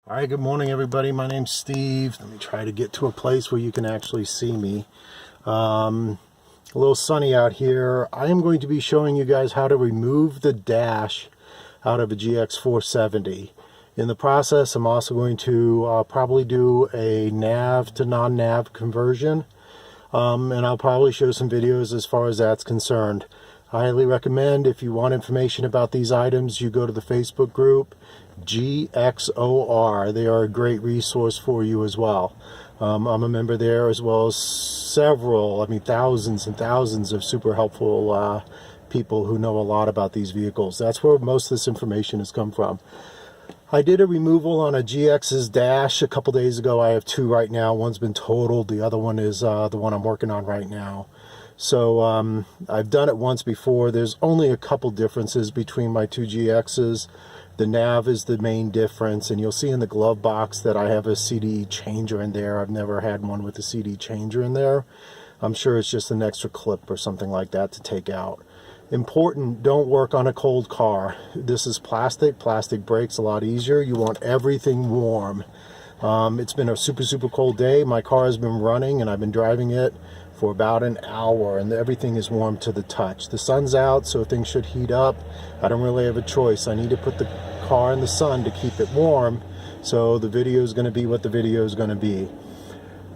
All right, good morning, everybody. My name's Steve. Let me try to get to a place where you can actually see me. A little sunny out here. I am going to be showing you guys how to remove the dash out of a GX470. In the process, I'm also going to probably do a nav to non-nav conversion, and I'll probably show some videos as far as that's concerned. I highly recommend, if you want information about these items, you go to the Facebook group GX470. They are a great resource for you as well. I'm a member there, as well as several, thousands and thousands of super helpful people who know a lot about these vehicles. That's where most of this information has come from. I did a removal on a GX's dash a couple days ago. I have two right now. One's been totaled. The other one is the one I'm working on right now. So I've done it once before. There's only a couple differences between my two GXs. The nav is the main difference, and you'll see in the glove box that I have a CD changer in there. I've never had one with a CD changer in there. I'm sure it's just an extra clip or something like that to take out. Important, don't work on a cold car. This is plastic. Plastic breaks a lot easier. You want everything warm. It's been a super cold day. My car has been running and I've been driving it for about an hour, and everything is warm to the touch. The sun's out, so things should heat up. I don't really have a choice. I need to put the car in the sun to keep it warm, so the video is going to be what the video is going to be.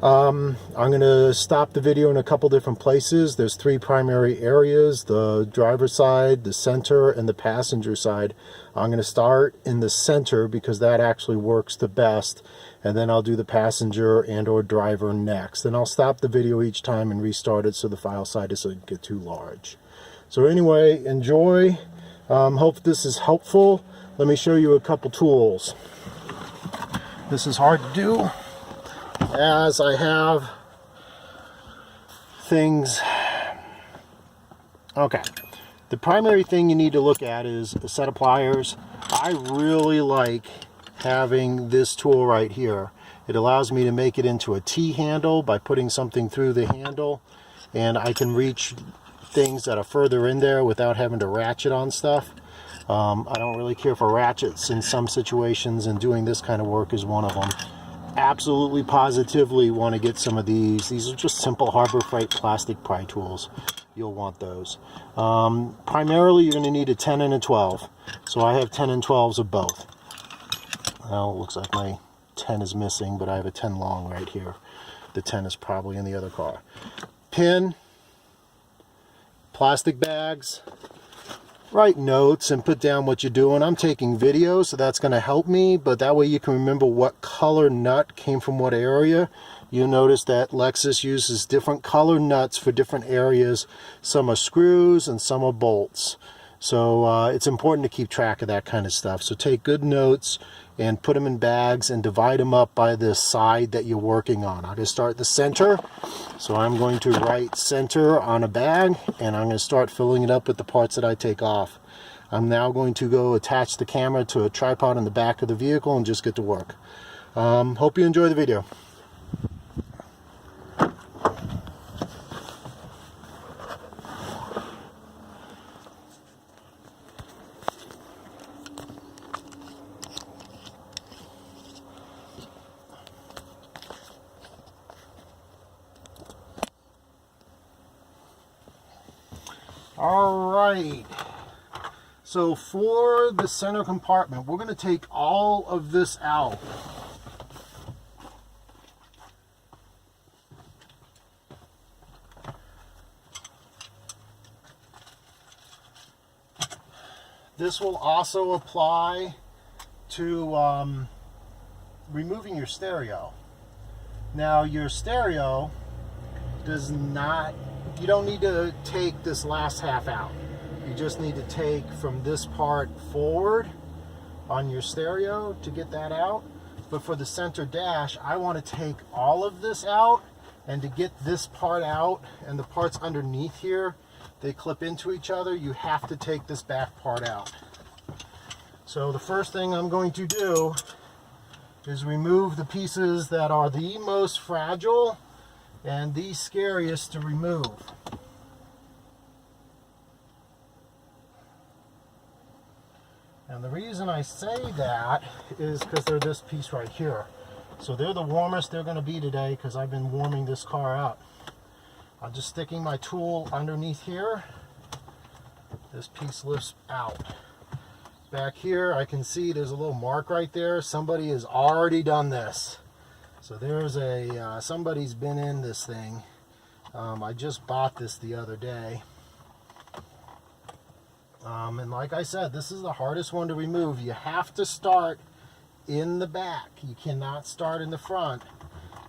I'm going to stop the video in a couple different places. There's three primary areas: the driver's side, the center, and the passenger side. I'm going to start in the center because that actually works the best, and then I'll do the passenger and or driver next. And I'll stop the video each time and restart it so the file size doesn't get too large. So anyway, enjoy. Hope this is helpful. Let me show you a couple tools. This is hard to do, as I have things. Okay, the primary thing you need to look at is a set of pliers. I really like having this tool right here. It allows me to make it into a T-handle by putting something through the handle, and I can reach things that are further in there without having to ratchet on stuff. I don't really care for ratchets in some situations, and doing this kind of work is one of them. Absolutely positively want to get some of these. These are just simple Harbor Freight plastic pry tools. You'll want those. Primarily you're going to need a 10 and a 12. So I have 10 and 12s of both. Well, it looks like my 10 is missing, but I have a 10 long right here. The 10 is probably in the other car. Pin, plastic bags. Write notes and put down what you're doing. I'm taking video, so that's going to help me, but that way you can remember what color nut came from what area. You'll notice that Lexus uses different color nuts for different areas. Some are screws and some are bolts. So it's important to keep track of that kind of stuff. So take good notes and put them in bags and divide them up by the side that you're working on. I'm going to start the center. So I'm going to write center on a bag, and I'm going to start filling it up with the parts that I take off. I'm now going to go attach the camera to a tripod in the back of the vehicle and just get to work. Hope you enjoy the video. All right, so for the center compartment, we're going to take all of this out. This will also apply to removing your stereo. Now, your stereo does not, you don't need to take this last half out. You just need to take from this part forward on your stereo to get that out. But for the center dash, I want to take all of this out, and to get this part out and the parts underneath here, they clip into each other. You have to take this back part out. So the first thing I'm going to do is remove the pieces that are the most fragile and the scariest to remove. And the reason I say that is because they're this piece right here. So they're the warmest they're going to be today because I've been warming this car up. I'm just sticking my tool underneath here. This piece lifts out. Back here I can see there's a little mark right there. Somebody has already done this. So there's a, somebody's been in this thing. I just bought this the other day. And like I said, this is the hardest one to remove. You have to start in the back. You cannot start in the front.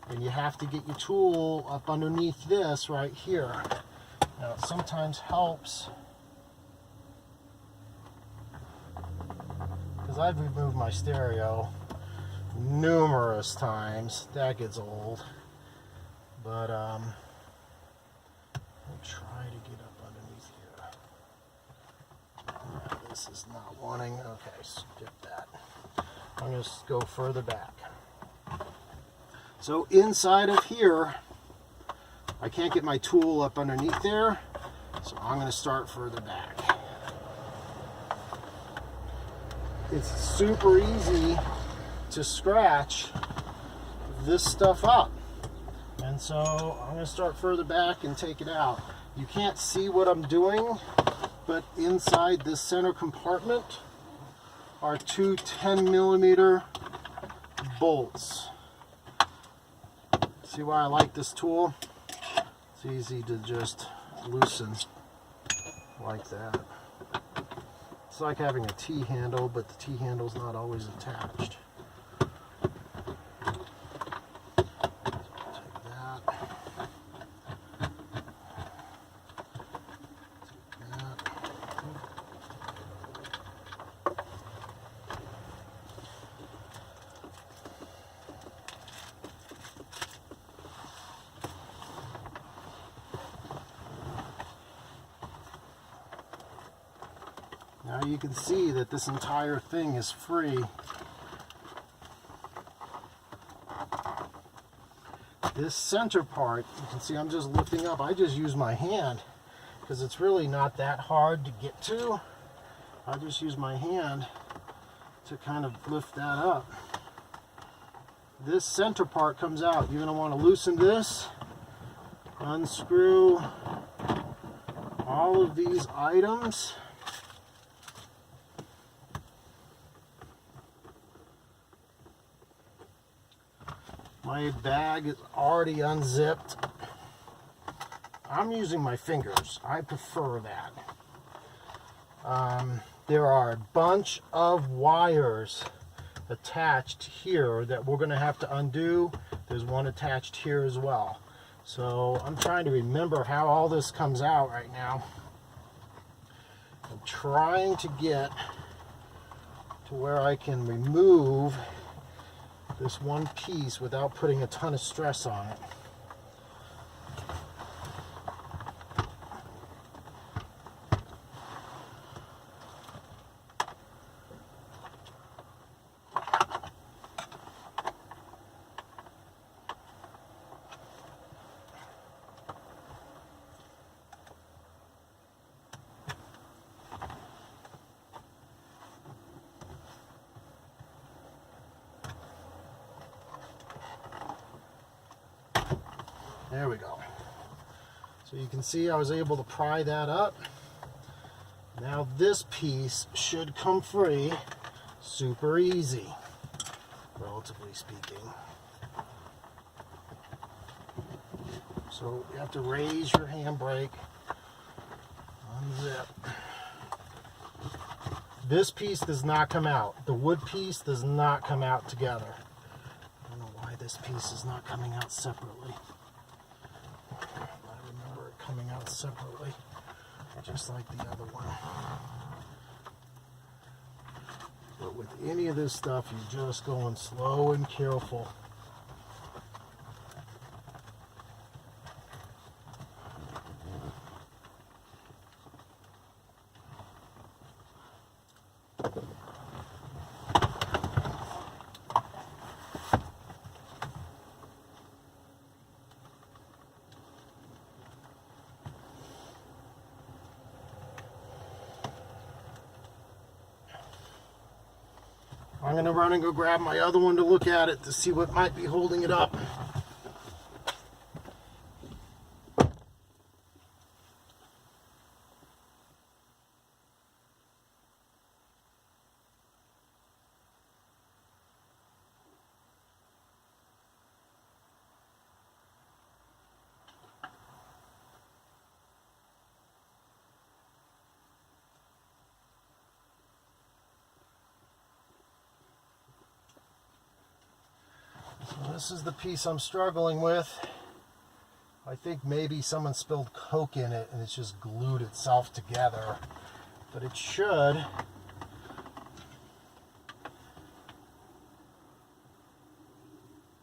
And you have to get your tool up underneath this right here. Now it sometimes helps, because I've removed my stereo numerous times. That gets old. But I'll try to get up underneath here. Yeah, this is not wanting. Okay, skip that. I'm going to go further back. So inside of here, I can't get my tool up underneath there, so I'm going to start further back. It's super easy to scratch this stuff up. And so I'm going to start further back and take it out. You can't see what I'm doing, but inside this center compartment are two 10mm bolts. See why I like this tool? It's easy to just loosen like that. It's like having a T-handle, but the T-handle's not always attached. Now you can see that this entire thing is free. This center part, you can see I'm just lifting up. I just use my hand because it's really not that hard to get to. I just use my hand to kind of lift that up. This center part comes out. You're going to want to loosen this, unscrew all of these items. My bag is already unzipped. I'm using my fingers. I prefer that. There are a bunch of wires attached here that we're going to have to undo. There's one attached here as well. So I'm trying to remember how all this comes out right now. I'm trying to get to where I can remove this one piece without putting a ton of stress on it. There we go. So you can see I was able to pry that up. Now this piece should come free super easy, relatively speaking. So you have to raise your handbrake, unzip. This piece does not come out. The wood piece does not come out together. I don't know why this piece is not coming out separately. Coming out separately, just like the other one. But with any of this stuff, you're just going slow and careful. I'm going to run and go grab my other one to look at it to see what might be holding it up. This is the piece I'm struggling with. I think maybe someone spilled Coke in it and it's just glued itself together. But it should.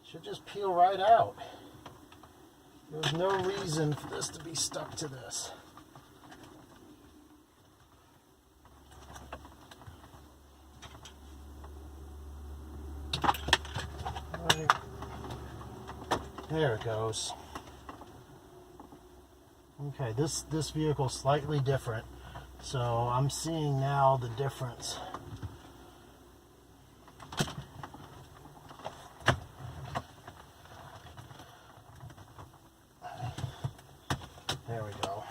Should just peel right out. There's no reason for this to be stuck to this. Right. There it goes. Okay, this vehicle's slightly different, so I'm seeing now the difference. There we go.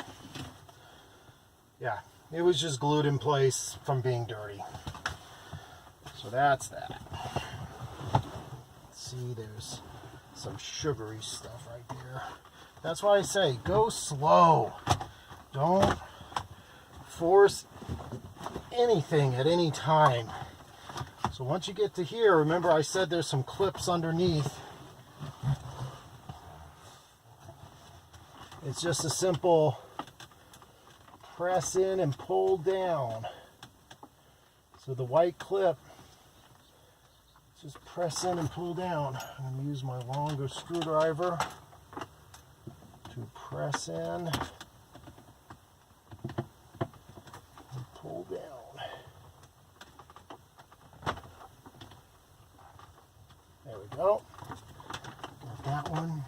Yeah, it was just glued in place from being dirty. So that's that. See, there's some sugary stuff right there. That's why I say go slow. Don't force anything at any time. So once you get to here, remember I said there's some clips underneath. It's just a simple press in and pull down. So the white clip, just press in and pull down. I'm going to use my longer screwdriver to press in and pull down. There we go. Got that one.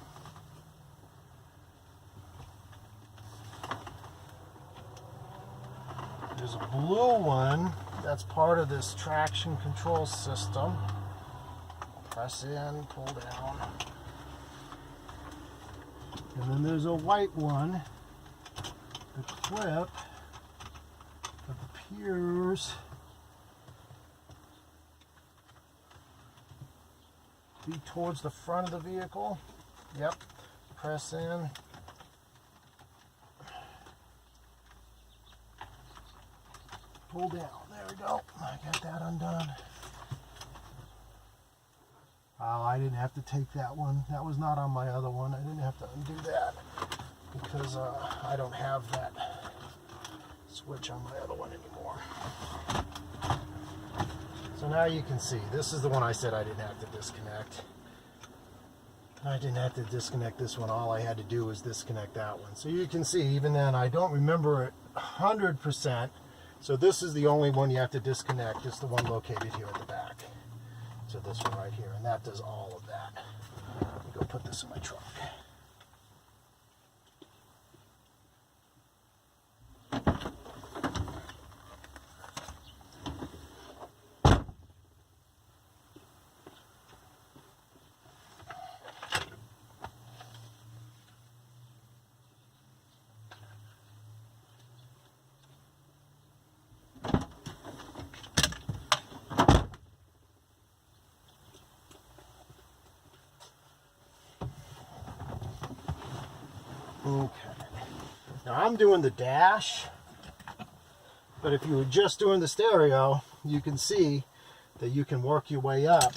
There's a blue one that's part of this traction control system. Press in, pull down. And then there's a white one, the clip that appears to be towards the front of the vehicle. Yep, press in. Pull down, there we go. I got that undone. Oh, I didn't have to take that one. That was not on my other one. I didn't have to undo that because I don't have that switch on my other one anymore. So now you can see, this is the one I said I didn't have to disconnect. I didn't have to disconnect this one. All I had to do was disconnect that one. So you can see, even then, I don't remember it 100%. So this is the only one you have to disconnect. It's the one located here at the back. So this one right here, and that does all of that. Let me go put this in my truck. Okay. Now I'm doing the dash, but if you were just doing the stereo, you can see that you can work your way up.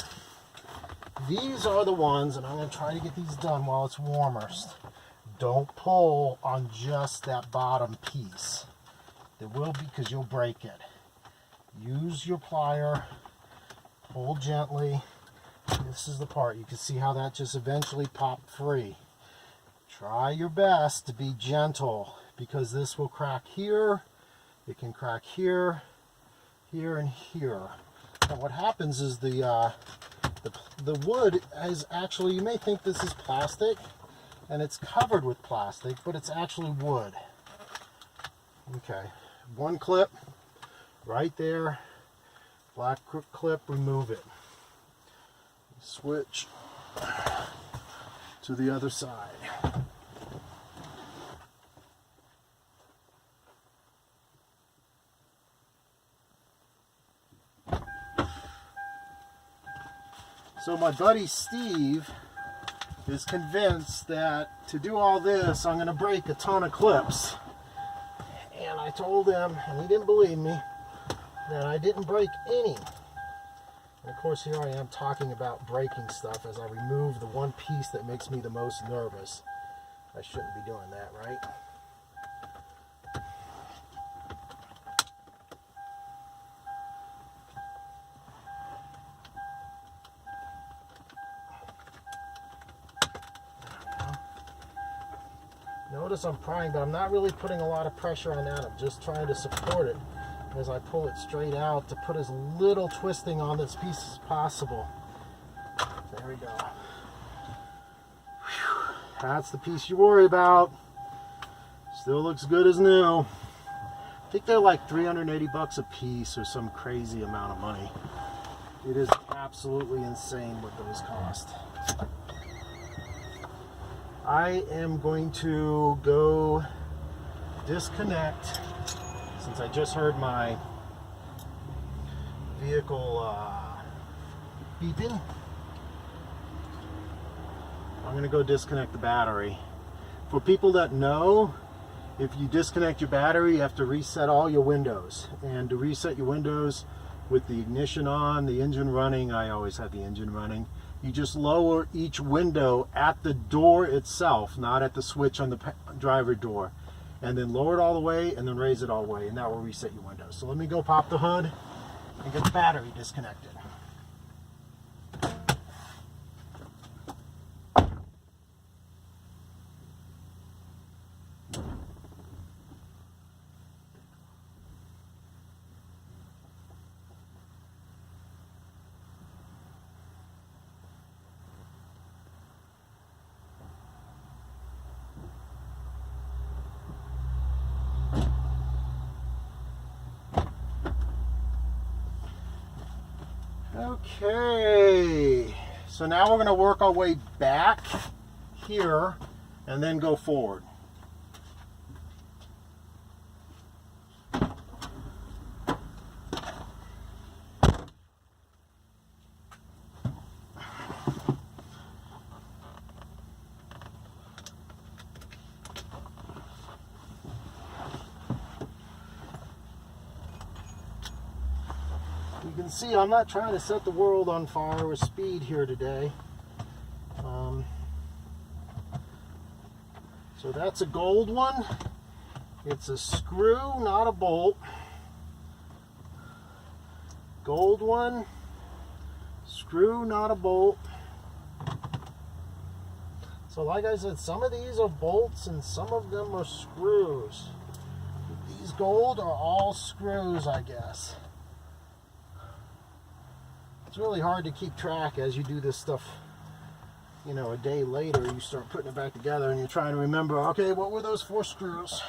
These are the ones, and I'm going to try to get these done while it's warmest. Don't pull on just that bottom piece. There will be, because you'll break it. Use your plier, pull gently. This is the part, you can see how that just eventually popped free. Try your best to be gentle, because this will crack here, it can crack here, here, and here. And what happens is the wood is actually, you may think this is plastic, and it's covered with plastic, but it's actually wood. Okay, one clip right there, Black clip, remove it. Switch to the other side. So my buddy Steve is convinced that to do all this, I'm going to break a ton of clips. And I told him, and he didn't believe me, that I didn't break any. And of course, here I am talking about breaking stuff as I remove the one piece that makes me the most nervous. I shouldn't be doing that, right? Notice I'm prying, but I'm not really putting a lot of pressure on that. I'm just trying to support it as I pull it straight out to put as little twisting on this piece as possible. There we go. Whew. That's the piece you worry about. Still looks good as new. I think they're like 380 bucks a piece or some crazy amount of money. It is absolutely insane what those cost. I am going to go disconnect, since I just heard my vehicle beeping. I'm going to go disconnect the battery. For people that know, if you disconnect your battery, you have to reset all your windows. And to reset your windows with the ignition on, the engine running, I always have the engine running, you just lower each window at the door itself, not at the switch on the driver door. And then lower it all the way and then raise it all the way, and that will reset your windows. So let me go pop the hood and get the battery disconnected. Okay, so now we're going to work our way back here and then go forward. You can see I'm not trying to set the world on fire with speed here today. So that's a gold one. It's a screw, not a bolt. Gold one, screw, not a bolt. So like I said, some of these are bolts and some of them are screws. These gold are all screws, I guess. It's really hard to keep track as you do this stuff. You know, a day later you start putting it back together and you're trying to remember, okay, what were those 4 screws?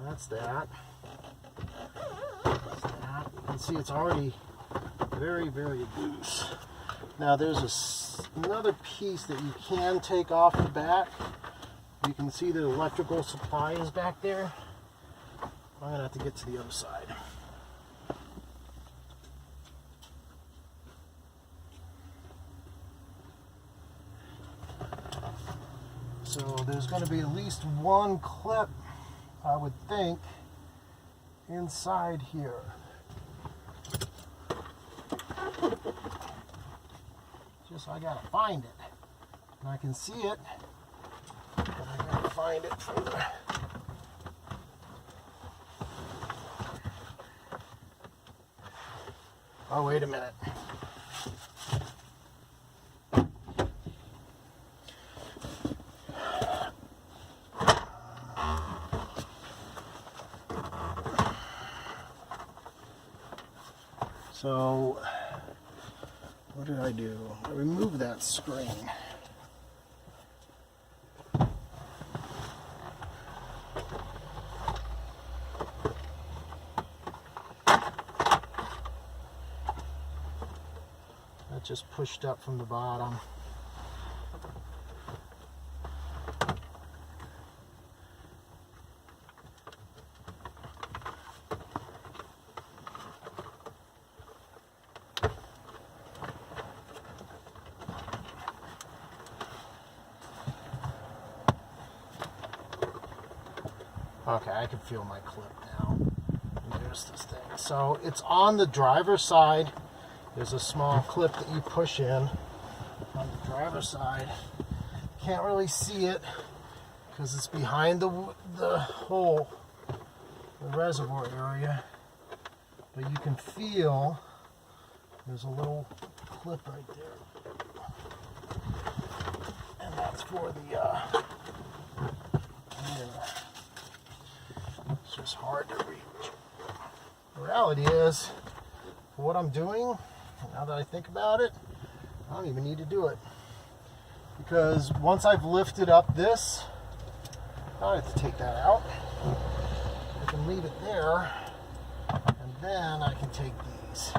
That's that. That's that. You can see it's already very, very loose. Now there's another piece that you can take off the back. You can see the electrical supply is back there. I'm going to have to get to the other side. So there's going to be at least one clip, I would think, inside here. Just I got to find it. And I can see it. But I gotta find it further. Oh, wait a minute. So, what did I do? I removed that screen. That just pushed up from the bottom. Okay, I can feel my clip now. And there's this thing. So it's on the driver's side. There's a small clip that you push in on the driver's side. Can't really see it because it's behind the hole, the reservoir area. But you can feel there's a little clip right there. And that's for the it's just hard to reach. The reality is, for what I'm doing, now that I think about it, I don't even need to do it. Because once I've lifted up this, I don't have to take that out. I can leave it there, and then I can take these.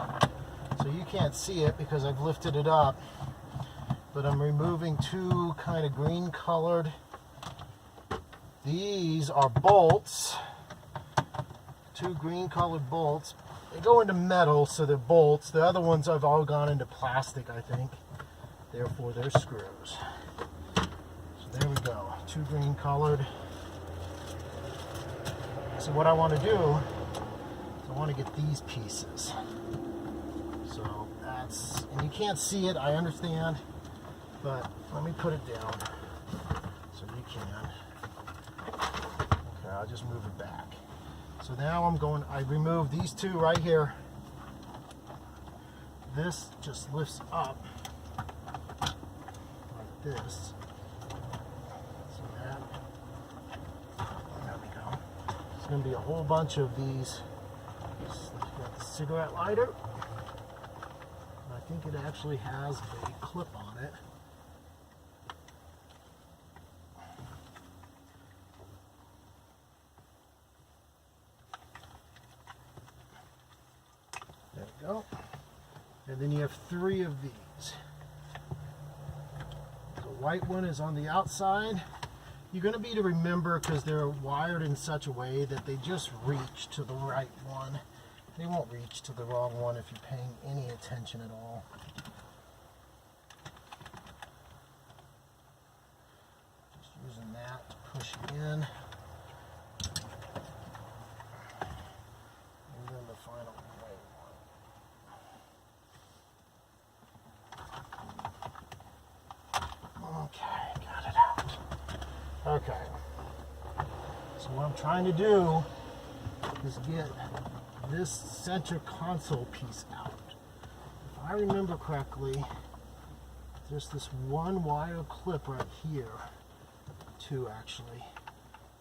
So you can't see it because I've lifted it up, but I'm removing two kind of green colored. These are bolts. Two green colored bolts. They go into metal, so they're bolts. The other ones have all gone into plastic, I think. Therefore, they're screws. So there we go. Two green colored. So what I want to do is I want to get these pieces. So that's, and you can't see it, I understand, but let me put it down so you can. Okay, I'll just move it back. So now I remove these two right here. This just lifts up like this. So there we go. There's going to be a whole bunch of these. Got the cigarette lighter. I think it actually has a clip on it. There we go. And then you have three of these. The white one is on the outside. You're going to be to remember because they're wired in such a way that they just reach to the right one. They won't reach to the wrong one if you're paying any attention at all. Just using that to push it in. And then the final white one. Okay, got it out. Okay. So what I'm trying to do is get this center console piece out. If I remember correctly, there's this one wire clip right here. Two actually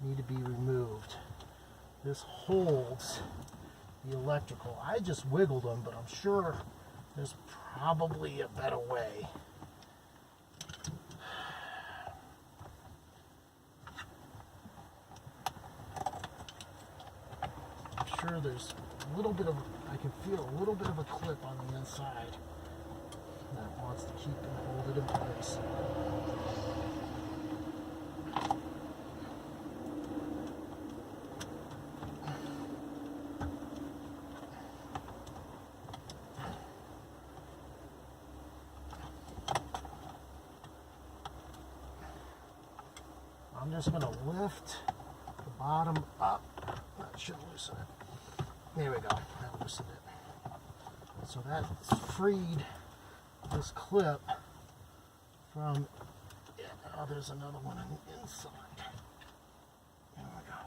need to be removed. This holds the electrical. I just wiggled them, but I'm sure there's probably a better way. I'm sure there's a little bit of, I can feel a little bit of a clip on the inside that wants to keep and hold it in place. I'm just going to lift the bottom up. That should loosen it. There we go, that loosened it. So that's freed this clip from, oh, there's another one on the inside. There we go.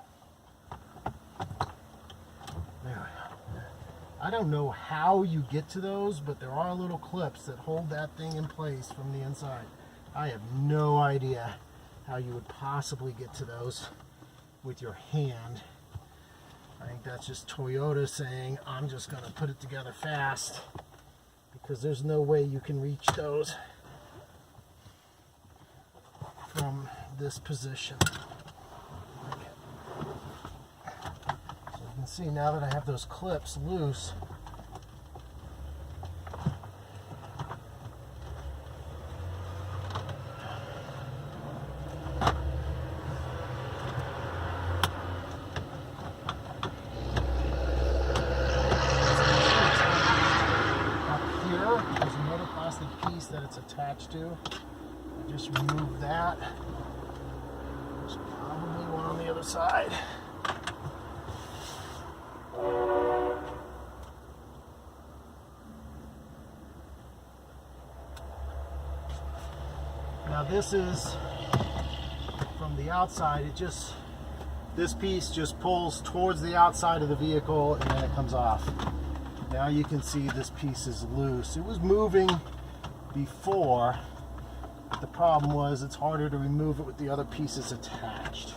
There we go. I don't know how you get to those, but there are little clips that hold that thing in place from the inside. I have no idea how you would possibly get to those with your hand. I think that's just Toyota saying, I'm just going to put it together fast, because there's no way you can reach those from this position. So you can see now that I have those clips loose, attached to. I just removed that. There's probably one on the other side. Now this is from the outside. This piece just pulls towards the outside of the vehicle and then it comes off. Now you can see this piece is loose. It was moving before, but the problem was it's harder to remove it with the other pieces attached.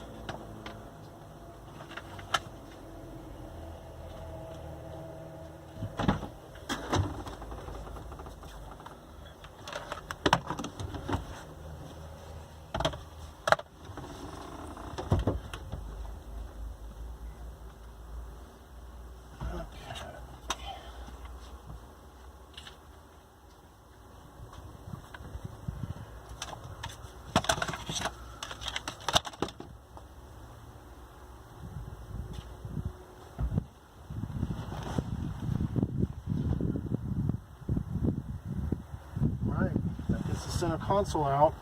Center console out.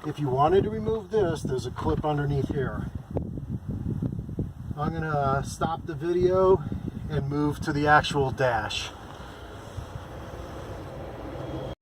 If you wanted to remove this, there's a clip underneath here. I'm gonna stop the video and move to the actual dash.